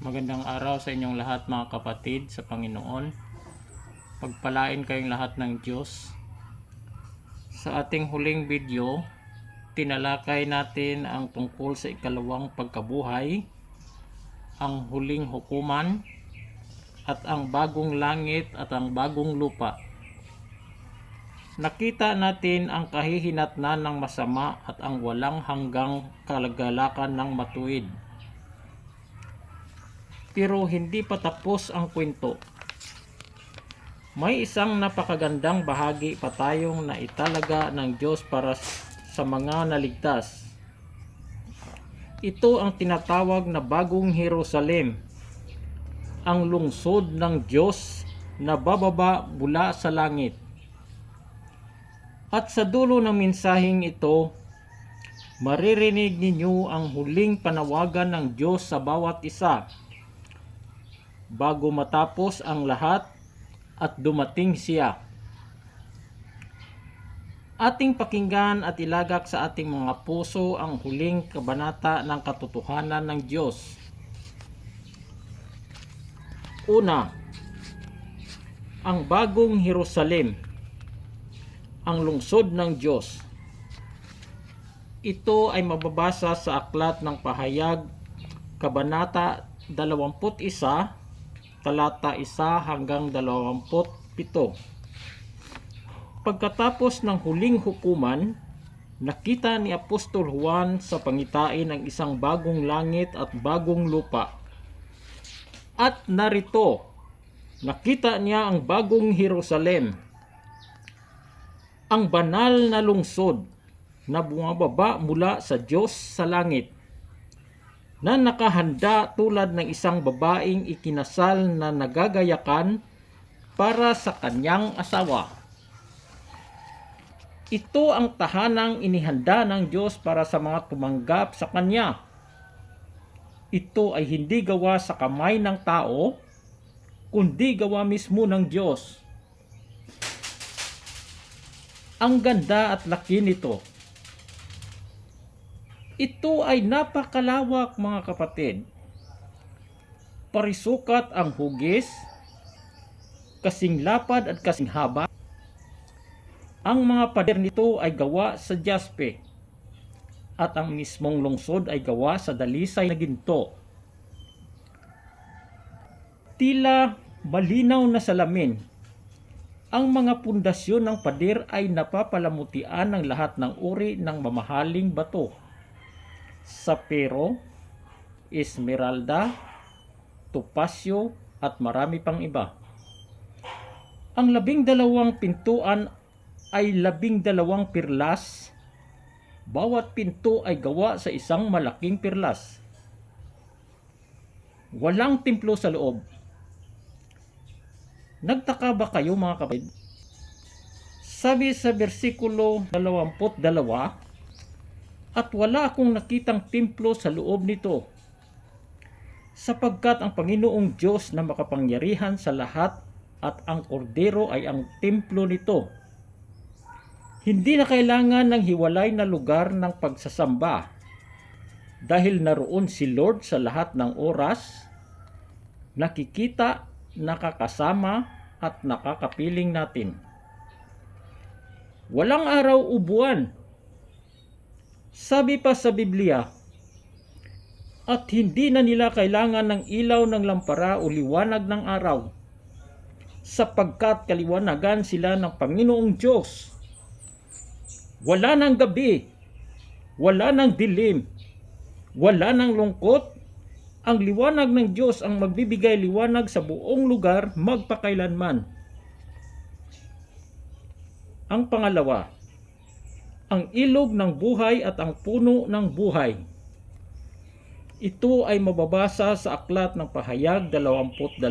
Magandang araw sa inyong lahat mga kapatid sa Panginoon. Pagpalain kayong lahat ng Diyos. Sa ating huling video, tinalakay natin ang tungkol sa ikalawang pagkabuhay, ang huling hukuman, at ang bagong langit at ang bagong lupa. Nakita natin ang kahihinatnan ng masama at ang walang hanggang kalagalakan ng matuwid. Pero hindi pa tapos ang kwento. May isang napakagandang bahagi pa tayong naitalaga ng Diyos para sa mga naligtas. Ito ang tinatawag na Bagong Jerusalem, ang lungsod ng Diyos na bababa mula sa langit. At sa dulo ng mensaheng ito, maririnig ninyo ang huling panawagan ng Diyos sa bawat isa bago matapos ang lahat at dumating siya. Ating pakinggan at ilagak sa ating mga puso ang huling kabanata ng katotohanan ng Diyos. Una, ang Bagong Jerusalem, ang lungsod ng Diyos. Ito ay mababasa sa Aklat ng Pahayag, Kabanata 21, talata 1 hanggang 27. Pagkatapos ng huling hukuman, nakita ni Apostol Juan sa pangitain ng isang bagong langit at bagong lupa. At narito, nakita niya ang Bagong Jerusalem, ang banal na lungsod na bumababa mula sa Diyos sa langit, na nakahanda tulad ng isang babaeng ikinasal na nagagayakan para sa kanyang asawa. Ito ang tahanang inihanda ng Diyos para sa mga tumanggap sa Kanya. Ito ay hindi gawa sa kamay ng tao, kundi gawa mismo ng Diyos. Ang ganda at laki nito. Ito ay napakalawak mga kapatid. Parisukat ang hugis, kasing lapad at kasing haba. Ang mga pader nito ay gawa sa jaspe, at ang mismong lungsod ay gawa sa dalisay na ginto. Tila malinaw na salamin. Ang mga pundasyon ng pader ay napapalamutian ng lahat ng uri ng mamahaling bato. Sapero, esmeralda, topasyo at marami pang iba. Ang 12 pintuan ay 12 pirlas. Bawat pinto ay gawa sa isang malaking pirlas. Walang templo sa loob. Nagtaka ba kayo mga kapatid? Sabi sa versikulo 22, at wala akong nakitang templo sa loob nito, sapagkat ang Panginoong Diyos na makapangyarihan sa lahat at ang Kordero ay ang templo nito. Hindi na kailangan ng hiwalay na lugar ng pagsasamba, dahil naroon si Lord sa lahat ng oras, nakikita, nakakasama at nakakapiling natin. Walang araw o buwan. Sabi pa sa Biblia, at hindi na nila kailangan ng ilaw ng lampara o liwanag ng araw, sapagkat kaliwanagan sila ng Panginoong Diyos. Wala ng gabi, wala ng dilim, wala ng lungkot. Ang liwanag ng Diyos ang magbibigay liwanag sa buong lugar magpakailanman. Ang pangalawa, ang ilog ng buhay at ang puno ng buhay. Ito ay mababasa sa Aklat ng Pahayag 22,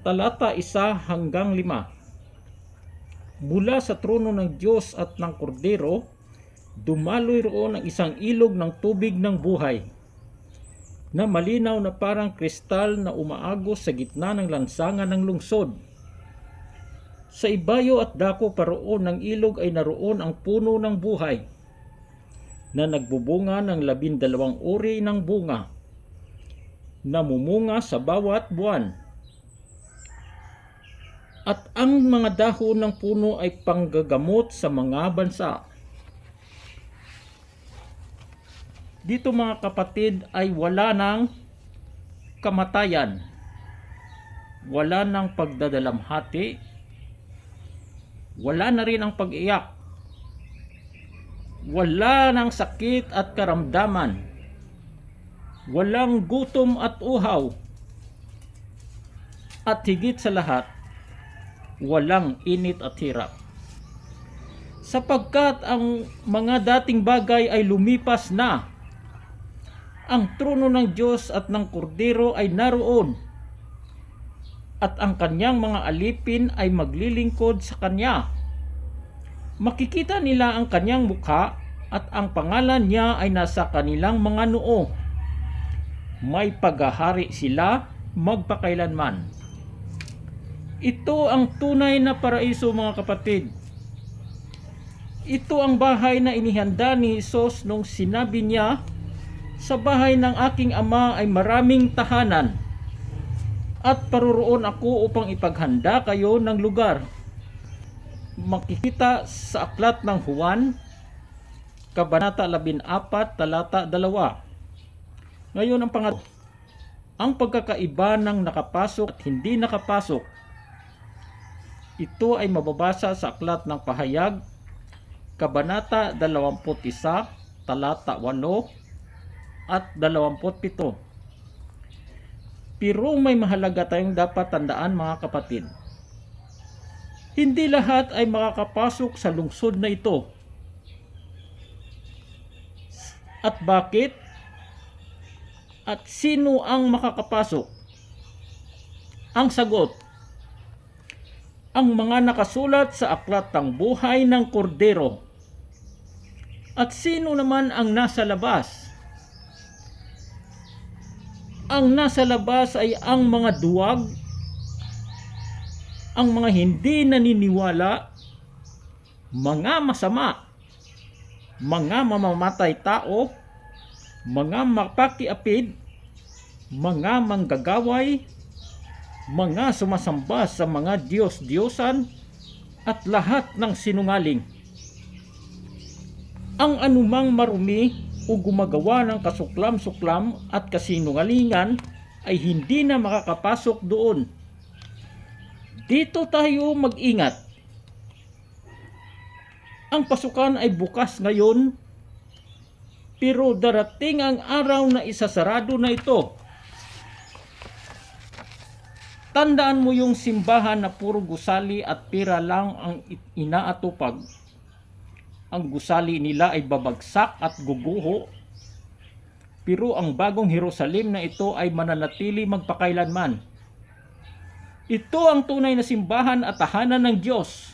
talata 1 hanggang 5. Mula sa trono ng Diyos at ng Kordero, dumaloy roon ang isang ilog ng tubig ng buhay, na malinaw na parang kristal na umaagos sa gitna ng lansangan ng lungsod. Sa ibayo at dako paroon ng ilog ay naroon ang puno ng buhay, na nagbubunga ng 12 uri ng bunga. namumunga sa bawat buwan. At ang mga dahon ng puno ay panggagamot sa mga bansa. Dito mga kapatid ay wala ng kamatayan, wala ng pagdadalamhati, wala na rin ang pag-iyak, wala ng sakit at karamdaman, walang gutom at uhaw, at higit sa lahat, walang init at hirap. Sapagkat ang mga dating bagay ay lumipas na, ang trono ng Diyos at ng Kordero ay naroon, at ang kanyang mga alipin ay maglilingkod sa kanya. Makikita nila ang kanyang mukha, at ang pangalan niya ay nasa kanilang mga noo. May paghahari sila magpakailanman. Ito ang tunay na paraiso mga kapatid. Ito ang bahay na inihanda ni Jesus nung sinabi niya, sa bahay ng aking ama ay maraming tahanan, at paroroon ako upang ipaghanda kayo ng lugar. Makikita sa aklat ng Juan, Kabanata 14, talata 2. Ngayon ang pangatlo, ang pagkakaiba ng nakapasok at hindi nakapasok. Ito ay mababasa sa aklat ng Pahayag, Kabanata 21, talata 8 at 27. Pero may mahalaga tayong dapat tandaan mga kapatid. Hindi lahat ay makakapasok sa lungsod na ito. At bakit? At sino ang makakapasok? Ang sagot, ang mga nakasulat sa aklat ng buhay ng Kordero. At sino naman ang nasa labas? Ang nasa labas ay ang mga duwag, ang mga hindi naniniwala, mga masama, mga mamamatay tao, mga mapakiapid, mga manggagaway, mga sumasamba sa mga Diyos-Diyosan, at lahat ng sinungaling. Ang anumang marumi o gumagawa ng kasuklam-suklam at kasinungalingan ay hindi na makakapasok doon. Dito tayo mag-ingat. Ang pasukan ay bukas ngayon, pero darating ang araw na isasarado na ito. Tandaan mo yung simbahan na puro gusali at pira lang ang inaatupag. Ang gusali nila ay babagsak at guguho, pero ang bagong Jerusalem na ito ay mananatili magpakailanman. Ito ang tunay na simbahan at tahanan ng Diyos.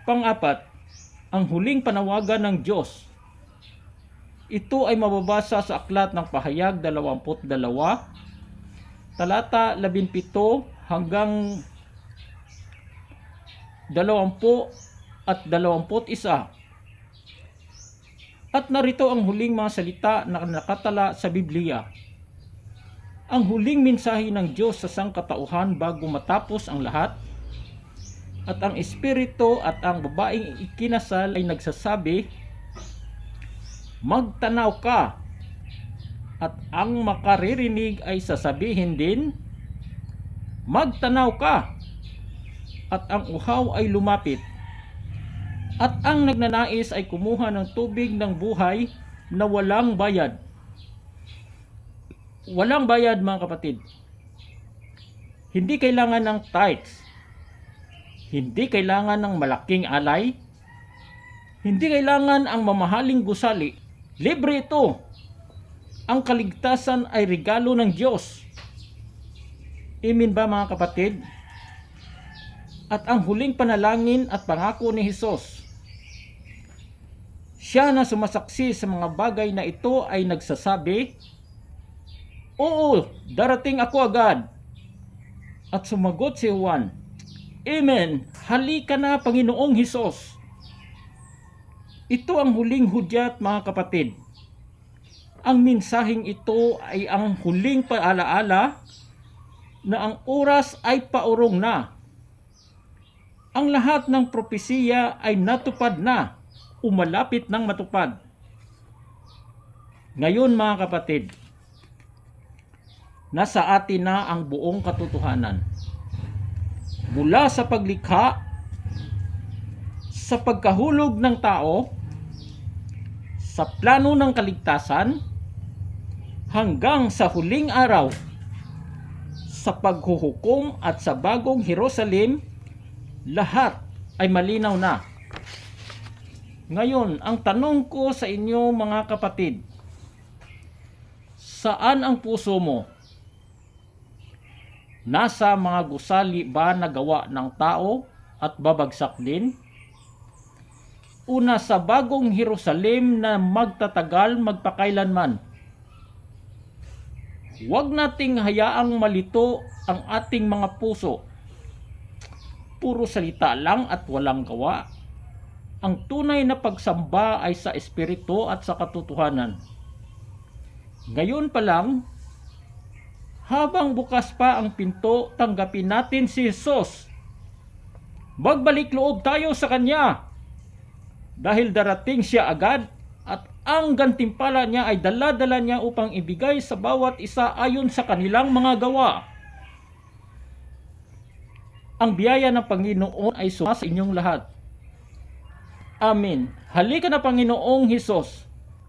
Pang-apat, ang huling panawagan ng Diyos. Ito ay mababasa sa aklat ng Pahayag 22, talata 17 hanggang 20 at 21. At narito ang huling mga salita na nakatala sa Biblia. Ang huling mensahe ng Diyos sa sangkatauhan bago matapos ang lahat. At ang Espiritu at ang babaeng ikinasal ay nagsasabi, magtanaw ka. At ang makaririnig ay sasabihin din, magtanaw ka. At ang uhaw ay lumapit. At ang nagnanais ay kumuha ng tubig ng buhay na walang bayad. Walang bayad mga kapatid. Hindi kailangan ng tithes. Hindi kailangan ng malaking alay. Hindi kailangan ang mamahaling gusali. Libre ito. Ang kaligtasan ay regalo ng Diyos. Amen ba mga kapatid? At ang huling panalangin at pangako ni Hesus, siya na sumasaksi sa mga bagay na ito ay nagsasabi, oo, darating ako agad. At sumagot si Juan, Amen, halika na Panginoong Hesus. Ito ang huling hudyat mga kapatid. Ang mensaheng ito ay ang huling paalaala na ang oras ay paurong na. Ang lahat ng propesiya ay natupad na, umalapit ng matupad. Ngayon mga kapatid, nasa atin na ang buong katotohanan. Mula sa paglikha, sa pagkahulog ng tao, sa plano ng kaligtasan, hanggang sa huling araw, sa paghuhukom at sa bagong Jerusalem, lahat ay malinaw na. Ngayon, ang tanong ko sa inyo mga kapatid, saan ang puso mo? Nasa mga gusali ba na gawa ng tao at babagsak din? O nasa bagong Jerusalem na magtatagal magpakailanman? Huwag nating hayaang malito ang ating mga puso. Puro salita lang at walang gawa. Ang tunay na pagsamba ay sa espiritu at sa katotohanan. Ngayon pa lang, habang bukas pa ang pinto, tanggapin natin si Jesus. Magbalik loob tayo sa Kanya. Dahil darating siya agad at ang gantimpala niya ay dala-dala niya upang ibigay sa bawat isa ayon sa kanilang mga gawa. Ang biyaya ng Panginoon ay sumasa inyong lahat. Amen. Halika na Panginoong Hesus.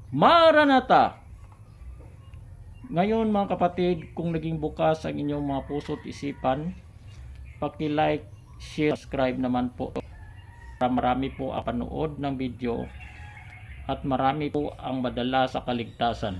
Maranatha. Ngayon mga kapatid, kung naging bukas ang inyong mga puso at isipan, paki-like, share, subscribe naman po. Marami po ang panood ng video at marami po ang madala sa kaligtasan.